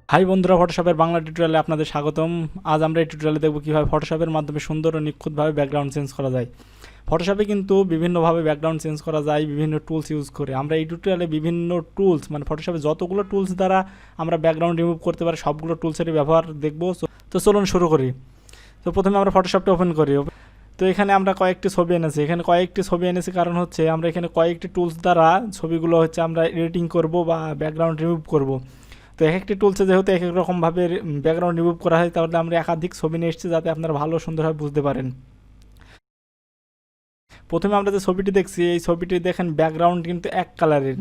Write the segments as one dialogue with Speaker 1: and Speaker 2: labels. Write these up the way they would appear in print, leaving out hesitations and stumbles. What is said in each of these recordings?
Speaker 1: High বন্ধুরা, ফটোশপের বাংলা টিউটোরিয়ালে আপনাদের স্বাগতম। আজ আমরা এই টিউটোরিয়ালে দেখব কীভাবে ফটোশপের মাধ্যমে সুন্দর ও নিখুঁতভাবে ব্যাকগ্রাউন্ড চেঞ্জ করা যায়। ফটোশপে কিন্তু বিভিন্নভাবে ব্যাকগ্রাউন্ড চেঞ্জ করা যায় বিভিন্ন টুলস ইউজ করে। আমরা এই টিউটোরিয়ালে বিভিন্ন টুলস মানে ফটোশপে যতগুলো টুলস দ্বারা আমরা ব্যাকগ্রাউন্ড রিমুভ করতে পারি সবগুলো টুলসেরই ব্যবহার দেখব। তো চলুন শুরু করি। তো প্রথমে আমরা ফটোশপটা ওপেন করি। তো এখানে আমরা কয়েকটি ছবি এনেছি কারণ হচ্ছে আমরা এখানে কয়েকটি টুলস দ্বারা ছবিগুলো হচ্ছে আমরা এডিটিং করব বা ব্যাকগ্রাউন্ড রিমুভ করব। তো এক একটি টুলসে যেহেতু এক এক রকমভাবে ব্যাকগ্রাউন্ড রিমুভ করা হয়, তাহলে আমরা একাধিক ছবি নিয়ে এসেছি যাতে আপনারা ভালো সুন্দরভাবে বুঝতে পারেন। প্রথমে আমরা যে ছবিটি দেখছি, এই ছবিটি দেখেন ব্যাকগ্রাউন্ড কিন্তু এক কালারের।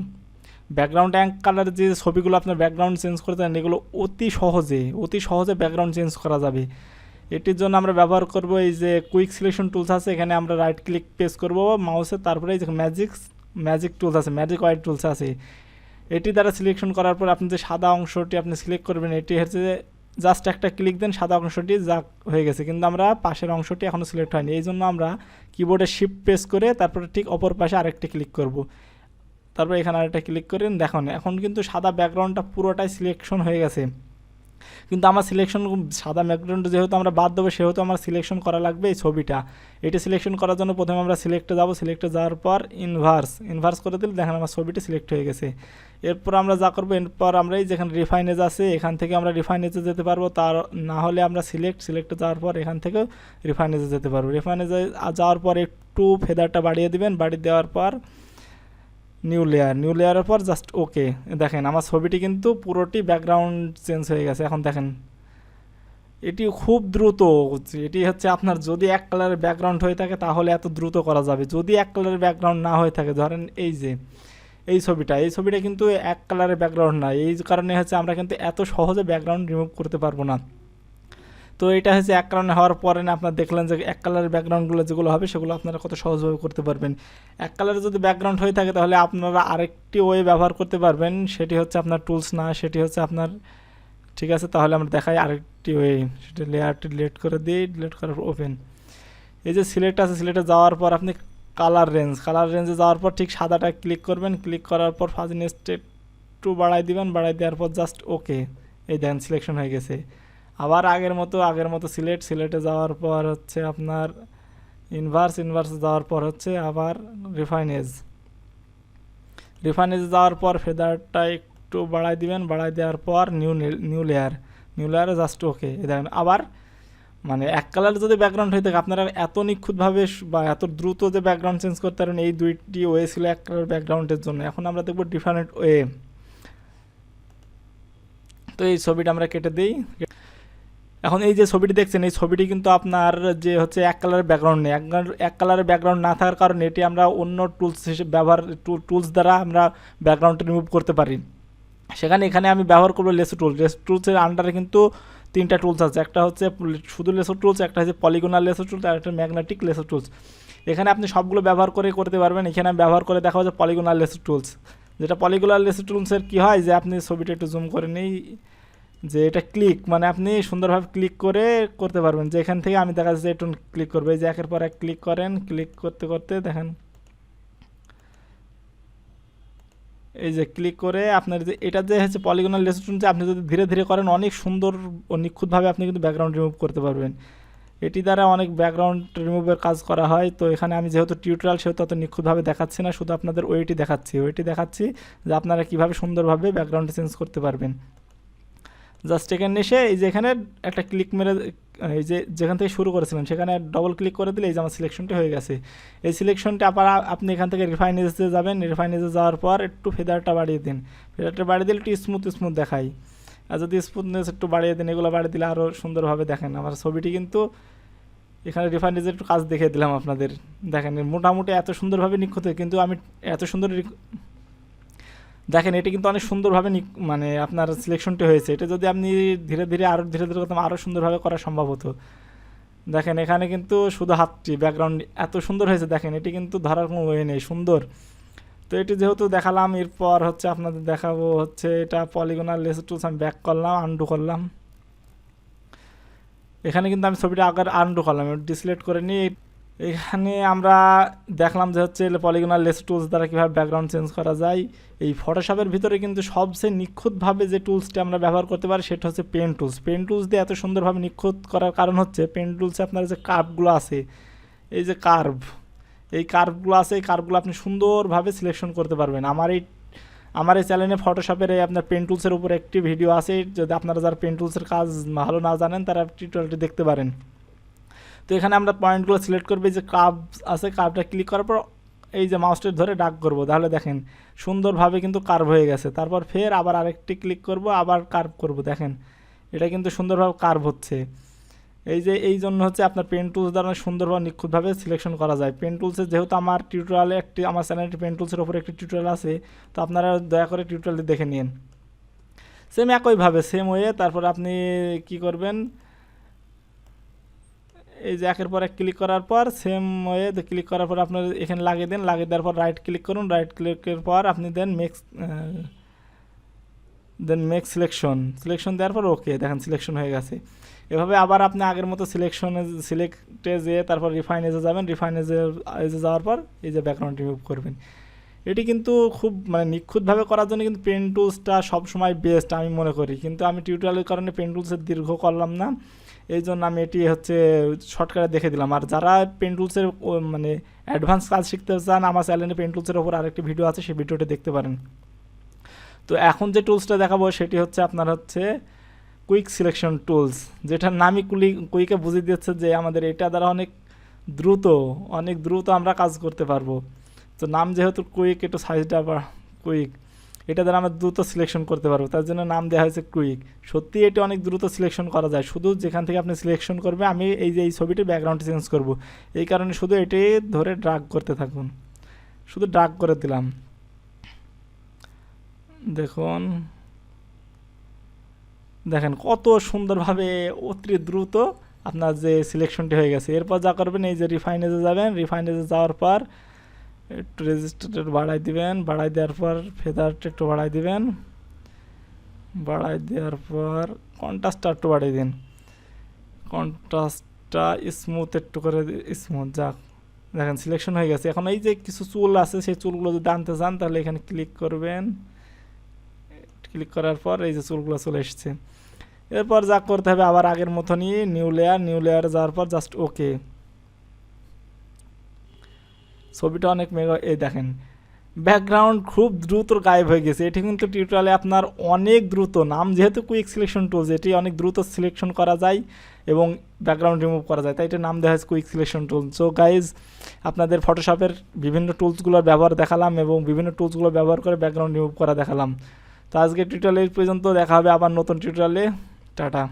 Speaker 1: ব্যাকগ্রাউন্ড এক কালারের যে ছবিগুলো আপনার ব্যাকগ্রাউন্ড চেঞ্জ করতে চান, এগুলো অতি সহজে ব্যাকগ্রাউন্ড চেঞ্জ করা যাবে। এটির জন্য আমরা ব্যবহার করব এই যে কুইক সিলেকশন টুলস আছে। এখানে আমরা রাইট ক্লিক প্রেস করব মাউসে, তারপরে এই যে ম্যাজিক টুলস আছে, ম্যাজিক হোয়াইট টুলস আছে। এটি দ্বারা সিলেকশন করার পর আপনি যে সাদা অংশটি আপনি সিলেক্ট করবেন, এটি হচ্ছে জাস্ট একটা ক্লিক দেন, সাদা অংশটি যা হয়ে গেছে, কিন্তু আমরা পাশের অংশটি এখনও সিলেক্ট হয়নি। এই জন্য আমরা কিবোর্ডে শিফট প্রেস করে তারপরে ঠিক অপর পাশে আরেকটি ক্লিক করব। তারপর এখানে আরেকটা ক্লিক করেন, দেখুন এখন কিন্তু সাদা ব্যাকগ্রাউন্ডটা পুরোটাই সিলেকশন হয়ে গেছে। কিন্তু আমার সিলেকশন সাদা ব্যাকগ্রাউন্ড যেহেতু আমরা বাদ দেবো, সেহেতু আমার সিলেকশন করা লাগবে এই ছবিটা। এটি সিলেকশন করার জন্য প্রথমে আমরা সিলেক্টে যাব। সিলেক্টে যাওয়ার পর ইনভার্স করে দিলে দেখেন আমার ছবিটি সিলেক্ট হয়ে গেছে। এরপর আমরা যা করবো, এরপর আমরা এই যেখানে রিফাইনেজ আছে এখান থেকে আমরা রিফাইনেজে যেতে পারবো, তার না হলে আমরা সিলেক্টে যাওয়ার পর এখান থেকে রিফাইনেজে যেতে পারবো। রিফাইনেজে যাওয়ার পর একটু ফেদারটা বাড়িয়ে দিবেন। বাড়িয়ে দেওয়ার পর নিউ লেয়ারের পর জাস্ট ওকে। দেখেন আমার ছবিটি কিন্তু পুরোটি ব্যাকগ্রাউন্ড চেঞ্জ হয়ে গেছে। এখন দেখেন এটি খুব দ্রুত। এটি হচ্ছে আপনার যদি এক কালারের ব্যাকগ্রাউন্ড হয়ে থাকে তাহলে এত দ্রুত করা যাবে। যদি এক কালারের ব্যাকগ্রাউন্ড না হয়ে থাকে, ধরেন এই ছবিটা কিন্তু এক কালারের ব্যাকগ্রাউন্ড না, এই কারণে হচ্ছে আমরা কিন্তু এত সহজে ব্যাকগ্রাউন্ড রিমুভ করতে পারবো না। তো এটা হচ্ছে এক কারণে হওয়ার পরে না আপনারা দেখলেন যে এক কালারের ব্যাকগ্রাউন্ডগুলো যেগুলো হবে সেগুলো আপনারা কত সহজভাবে করতে পারবেন। এক কালারের যদি ব্যাকগ্রাউন্ড হয়ে থাকে তাহলে আপনারা আরেকটি ওয়ে ব্যবহার করতে পারবেন, সেটি হচ্ছে আপনার টুলস না, সেটি হচ্ছে আপনার, ঠিক আছে তাহলে আমরা দেখাই আরেকটি ওয়ে। সেটা লেয়ারটি ডিলিট করে দিই, ডিলিট করার পর ওপেন। এই যে সিলেক্ট আছে, সিলেক্টে যাওয়ার পর আপনি কালার রেঞ্জে যাওয়ার পর ঠিক সাদাটা ক্লিক করবেন। ক্লিক করার পর ফাজিনেসটা একটু বাড়াই দিবেন, বাড়াই দেওয়ার পর জাস্ট ওকে। এই দেখেন সিলেকশন হয়ে গেছে। আবার আগের মতো সিলেক্টে যাওয়ার পর হচ্ছে আপনার ইনভার্স যাওয়ার পর হচ্ছে আবার রিফাইনেজে যাওয়ার পর ফেদারটা একটু বাড়াই দিবেন। বাড়াই দেওয়ার পর নিউ লেয়ারে জাস্ট ওকে। দেখেন আবার মানে এক কালার যদি ব্যাকগ্রাউন্ড হয়ে থাকে, আপনারা এত নিখুঁতভাবে বা এত দ্রুত যে ব্যাকগ্রাউন্ড চেঞ্জ করতে পারেন, এই দুইটি ওয়ে ছিল এক কালার ব্যাকগ্রাউন্ডের জন্য। এখন আমরা দেখব ডিফারেন্ট ওয়ে। তো এই ছবিটা আমরা কেটে দিই। এখন এই যে ছবিটি দেখছেন, এই ছবিটি কিন্তু আপনার যে হচ্ছে এক কালারের ব্যাকগ্রাউন্ড নেই। এক কালারের ব্যাকগ্রাউন্ড না থাকার কারণে এটি আমরা অন্য টুলস হিসেবে টুলস দ্বারা আমরা ব্যাকগ্রাউন্ডটা রিমুভ করতে পারি। এখানে আমি ব্যবহার করবো লেসো টুলসের আন্ডারে কিন্তু তিনটা টুলস আছে। একটা হচ্ছে শুধু লেসো টুলস, একটা হচ্ছে পলিগোনাল লেসো টুলস, আর একটা ম্যাগনেটিক লেসো টুলস। এখানে আপনি সবগুলো ব্যবহার করে করতে পারবেন। এখানে আমি ব্যবহার করে দেখা হচ্ছে পলিগোনাল লেসো টুলস। যেটা পলিগোনাল লেসো টুলসের কী হয় যে আপনি ছবিটা একটু জুম করে নিই, যে এটা ক্লিক মানে আপনি সুন্দরভাবে ক্লিক করে করতে পারবেন। যে এখান থেকে আমি দেখা যাচ্ছে একটু ক্লিক করবো, এই যে একের পর এক ক্লিক করেন, ক্লিক করতে করতে দেখেন এই যে ক্লিক করে আপনার যে এটা যে হচ্ছে পলিগোনাল লেসন, যে আপনি যদি ধীরে ধীরে করেন অনেক সুন্দর ও নিখুঁতভাবে আপনি কিন্তু ব্যাকগ্রাউন্ড রিমুভ করতে পারবেন। এটি দ্বারা অনেক ব্যাকগ্রাউন্ড রিমুভের কাজ করা হয়। তো এখানে আমি যেহেতু টিউটোরিয়াল সেহেতু অত নিখুঁতভাবে দেখাচ্ছি না, শুধু আপনাদের ওইটি দেখাচ্ছি যে আপনারা কীভাবে সুন্দরভাবে ব্যাকগ্রাউন্ড চেঞ্জ করতে পারবেন। জাস্ট এখানে এসে এই যে এখানে একটা ক্লিক মেরে এই যে যেখান থেকে শুরু করেছিলেন সেখানে ডবল ক্লিক করে দিলে এই যে আমার সিলেকশনটি হয়ে গেছে। এই সিলেকশনটা আবার আপনি এখান থেকে রিফাইনেজে যাবেন। রিফাইনেজে যাওয়ার পর একটু ফেদারটা বাড়িয়ে দিন। ফেদারটা বাড়িয়ে দিলে একটু স্মুথ দেখাই। আর যদি স্মুথনেস একটু বাড়িয়ে দিন, এগুলো বাড়িয়ে দিলে আরও সুন্দরভাবে দেখেন আমার ছবিটি কিন্তু। এখানে রিফাইনেজে একটু কাজ দেখিয়ে দিলাম আপনাদের। দেখেন মোটামুটি এত সুন্দরভাবে নিখুঁত, কিন্তু আমি এত সুন্দর দেখেন এটি কিন্তু অনেক সুন্দরভাবে মানে আপনার সিলেকশনটি হয়েছে। এটা যদি আপনি ধীরে ধীরে করতাম আরও সুন্দরভাবে করা সম্ভব হতো। দেখেন এখানে কিন্তু শুধু হাতটি ব্যাকগ্রাউন্ড এত সুন্দর হয়েছে, দেখেন এটি কিন্তু ধরার কোনো ওয়ে নেই, সুন্দর। তো এটি যেহেতু দেখালাম, এরপর হচ্ছে আপনাদের দেখাবো হচ্ছে এটা পলিগোনাল লেসো টুলস। আমি ব্যাক করলাম, আনডু করলাম। এখানে কিন্তু আমি ছবিটা আবার আনডু করলাম, ডিসলেক্ট করে নিয়ে এখানে আমরা দেখলাম যে হচ্ছে পলিগনাল লেস টুলস দ্বারা কীভাবে ব্যাকগ্রাউন্ড চেঞ্জ করা যায়। এই ফটোশপের ভিতরে কিন্তু সবচেয়ে নিখুঁতভাবে যে টুলসটি আমরা ব্যবহার করতে পারি সেটা হচ্ছে পেন টুলস। পেন টুলস দিয়ে এত সুন্দরভাবে নিখুঁত করার কারণ হচ্ছে পেন টুলসে আপনার যে কার্ভগুলো আছে, এই যে কার্ভ, এই কার্ভগুলো আছে, এই কার্ভগুলো আপনি সুন্দরভাবে সিলেকশন করতে পারবেন। আমার এই চ্যানেলে ফটোশপের এই আপনার পেন টুলসের উপর একটি ভিডিও আছে, যদি আপনারা যারা পেন টুলসের কাজ ভালো না জানেন তারা টিউটোরিয়ালটি দেখতে পারেন। তো এখানে আমরা পয়েন্টগুলো সিলেক্ট করবো, এই যে কার্ভ আছে, কার্ভটা ক্লিক করার পর এই যে মাউসটা ধরে ড্র্যাগ করব, তাহলে দেখেন সুন্দরভাবে কিন্তু কার্ভ হয়ে গেছে। তারপর ফের আবার আরেকটি ক্লিক করব, আবার কার্ভ করব, দেখেন এটা কিন্তু সুন্দরভাবে কার্ভ হচ্ছে। এই জন্য হচ্ছে আপনার পেন টুলস দ্বারা সুন্দরভাবে নিখুঁতভাবে সিলেকশন করা যায়। পেন টুলসে যেহেতু আমার টিউটোরিয়ালে আমার চ্যানেলটি পেন টুলসের ওপর একটি টিউটোরিয়াল আছে, তো আপনারা দয়া করে টিউটোরিয়ালটি দেখে নিন। সেম একইভাবে সেম ওয়ে তারপর আপনি কি করবেন, এই যে একের পর এক ক্লিক করার পর সেম ওয়ে ক্লিক করার পর আপনার এখানে লাগিয়ে দেন, লাগিয়ে দেওয়ার পর রাইট ক্লিক করুন, রাইট ক্লিকের পর আপনি মেক সিলেকশন দেওয়ার পর ওকে, দেখেন সিলেকশন হয়ে গেছে। এভাবে আবার আপনি আগের মতো সিলেক্টে যেয়ে তারপর রিফাইনেজে যাবেন, রিফাইনেজে যাওয়ার পর এই যে ব্যাকগ্রাউন্ড রিমুভ করবেন। এটি কিন্তু খুব মানে নিখুঁতভাবে করার জন্য কিন্তু পেন টুলসটা সবসময় বেস্ট আমি মনে করি, কিন্তু আমি টিউটোরিয়ালের কারণে পেন টুলসের দীর্ঘ করলাম না, এই জন্য আমি এটি হচ্ছে শর্টকাটে দেখে দিলাম। আর যারা পেন টুলসের মানে অ্যাডভান্স কাজ শিখতে চান, আমার চ্যানেলে পেন টুলসের ওপর আরেকটি ভিডিও আছে, সেই ভিডিওটি দেখতে পারেন। তো এখন যে টুলসটা দেখাবো সেটি হচ্ছে আপনার হচ্ছে কুইক সিলেকশন টুলস, যেটার নামই কুইকে বুঝিয়ে দিচ্ছে যে আমাদের এটা দ্বারা অনেক দ্রুত আমরা কাজ করতে পারবো। তো নাম যেহেতু কুইক, একটু সাইজটা আবার কুইক, এটা দ্বারা আমরা দ্রুত সিলেকশন করতে পারবো, তার জন্য নাম দেওয়া হয়েছে কুইক। সত্যি এটি অনেক দ্রুত সিলেকশন করা যায়, শুধু যেখান থেকে আপনি সিলেকশন করবে, আমি এই যে এই ছবিটির ব্যাকগ্রাউন্ডটি চেঞ্জ করব, এই কারণে শুধু এটি ধরে ড্রাগ করতে থাকুন, শুধু ড্রাগ করে দিলাম, দেখেন কত সুন্দরভাবে অতি দ্রুত আপনার যে সিলেকশনটি হয়ে গেছে। এরপর যা করবেন, এই যে রিফাইনেজে যাবেন, রিফাইনেজে যাওয়ার পর একটু রেজিস্টার বাড়াই দিবেন, বাড়াই দেওয়ার পর ফেদারটা একটু বাড়াই দিবেন, বাড়াই দেওয়ার পর কন্ট্রাস্টটা একটু বাড়িয়ে দিন, কন্ট্রাস্টটা স্মুথ একটু করে স্মুথ যাক, দেখেন সিলেকশন হয়ে গেছে। এখন এই যে কিছু চুল আছে, সেই চুলগুলো যদি আনতে চান তাহলে এখানে ক্লিক করবেন, ক্লিক করার পর এই যে চুলগুলো চলে এসছে। এরপর যা করতে হবে আবার আগের মতনই নিউ লেয়ারে যাওয়ার পর জাস্ট ওকে, ছবিটা অনেক মেগা, এই দেখেন ব্যাকগ্রাউন্ড খুব দ্রুত গায়েব হয়ে গেছে। এটি কিন্তু টিউটোরিয়ালে আপনার অনেক দ্রুত, নাম যেহেতু কুইক সিলেকশন টুলস, এটি অনেক দ্রুত সিলেকশন করা যায় এবং ব্যাকগ্রাউন্ড রিমুভ করা যায়, তাই এটার নাম দেওয়া হয়েছে quick selection tool. So guys, আপনাদের ফটোশপের বিভিন্ন টুলসগুলোর ব্যবহার দেখালাম এবং বিভিন্ন টুলসগুলো ব্যবহার করে ব্যাকগ্রাউন্ড রিমুভ করা দেখালাম। তো আজকে টিউটোরিয়াল এই পর্যন্ত, দেখা হবে আবার নতুন টিউটোরিয়ালে। টাটা।